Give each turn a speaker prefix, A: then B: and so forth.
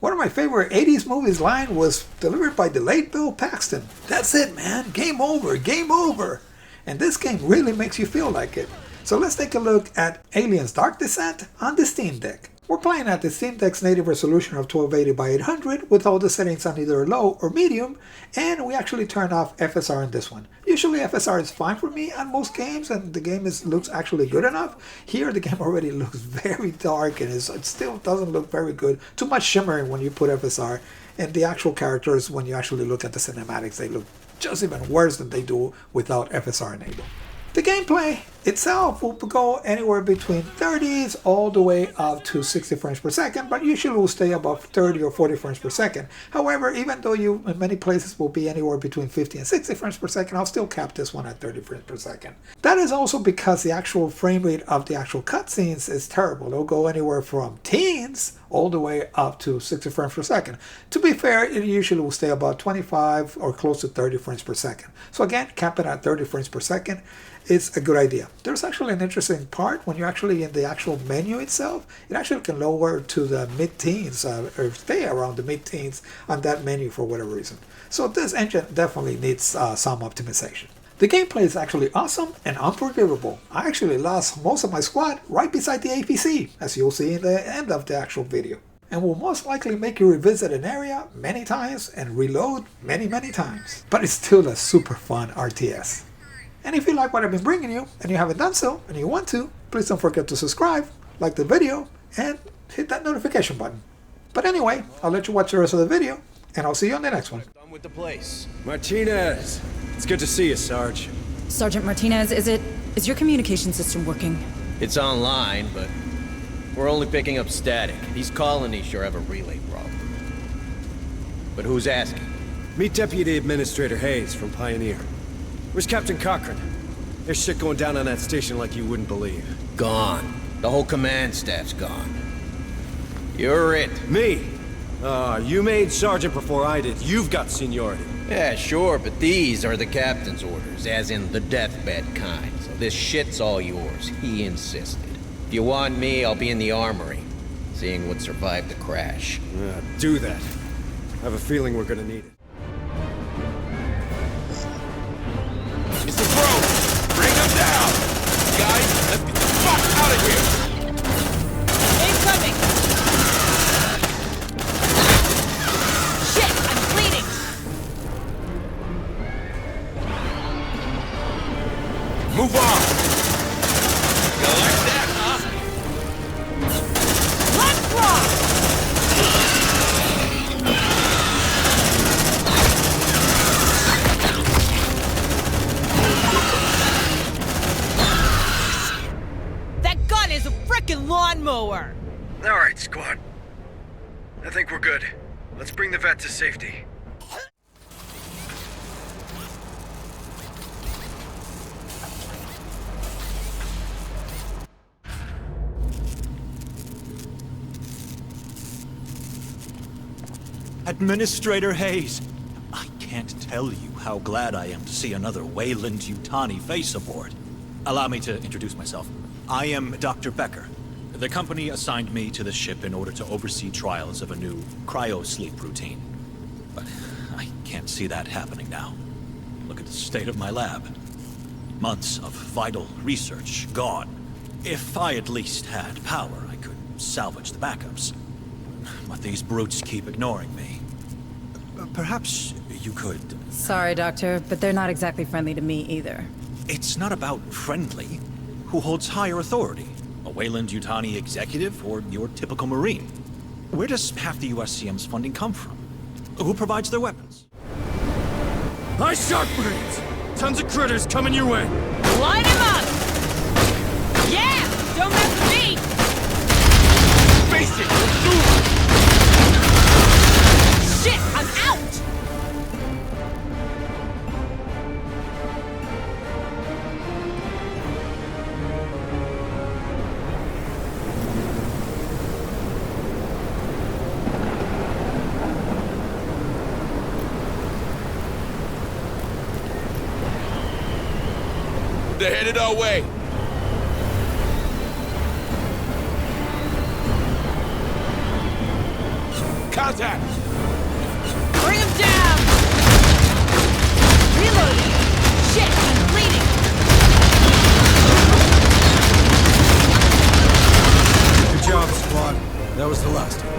A: One of my favorite 80s movies line was delivered by the late Bill Paxton. That's it, man. Game over. Game over. And this game really makes you feel like it. So let's take a look at Aliens Dark Descent on the Steam Deck. We're playing at the Steam Deck's native resolution of 1280 by 800 with all the settings on either low or medium, and we actually turned off FSR in this one. Usually FSR is fine for me on most games and the game looks actually good enough. Here the game already looks very dark and it still doesn't look very good. Too much shimmering when you put FSR, and the actual characters, when you actually look at the cinematics, they look just even worse than they do without FSR enabled. The gameplay itself will go anywhere between 30s all the way up to 60 frames per second, but usually will stay above 30 or 40 frames per second. However, even though you in many places will be anywhere between 50 and 60 frames per second, I'll still cap this one at 30 frames per second. That is also because the actual frame rate of the actual cutscenes is terrible. They'll go anywhere from teens all the way up to 60 frames per second. To be fair, it usually will stay about 25 or close to 30 frames per second. So again, cap it at 30 frames per second. It's a good idea. There's actually an interesting part when you're actually in the actual menu itself. It actually can lower to the mid-teens or stay around the mid-teens on that menu for whatever reason. So this engine definitely needs some optimization. The gameplay is actually awesome and unforgivable. I actually lost most of my squad right beside the APC, as you'll see in the end of the actual video, and will most likely make you revisit an area many times and reload many times. But it's still a super fun RTS. And if you like what I've been bringing you, and you haven't done so, and you want to, please don't forget to subscribe, like the video, and hit that notification button. But anyway, I'll let you watch the rest of the video, and I'll see you on the next one.
B: Done with the place.
C: Martinez! It's good to see you, Sarge.
D: Sergeant Martinez, is your communication system working?
B: It's online, but we're only picking up static. These colonies sure have a relay problem. But who's asking?
C: Meet Deputy Administrator Hayes from Pioneer. Where's Captain Cochran? There's shit going down on that station like you wouldn't believe.
B: Gone. The whole command staff's gone. You're it.
C: Me? You made Sergeant before I did. You've got seniority.
B: Yeah, sure, but these are the captain's orders, as in the deathbed kind. So this shit's all yours. He insisted. If you want me, I'll be in the armory, seeing what survived the crash.
C: Do that. I have a feeling we're gonna need it.
E: It's the bro! Bring him down! Guys, let's get the fuck out of here!
D: Incoming! Shit, I'm bleeding!
E: Move on! You like that, huh?
D: Let's rock! Lawnmower!
C: Alright, squad. I think we're good. Let's bring the vet to safety.
F: Administrator Hayes, I can't tell you how glad I am to see another Weyland-Yutani face aboard. Allow me to introduce myself. I am Dr. Becker. The company assigned me to the ship in order to oversee trials of a new cryo-sleep routine. But I can't see that happening now. Look at the state of my lab. Months of vital research gone. If I at least had power, I could salvage the backups. But these brutes keep ignoring me. Perhaps you could...
D: Sorry, Doctor, but they're not exactly friendly to me either.
F: It's not about friendly. Who holds higher authority? A Weyland-Yutani executive or your typical Marine? Where does half the USCM's funding come from? Who provides their weapons?
C: Nice shot, Marines! Tons of critters coming your way!
D: Line him up! Yeah! Don't mess with me!
E: Face it! Do it!
D: Shit! I'm out!
E: They're headed our way. contact!
G: Bring him down! Reloading! Shit, I'm bleeding!
C: Good job, squad. That was the last.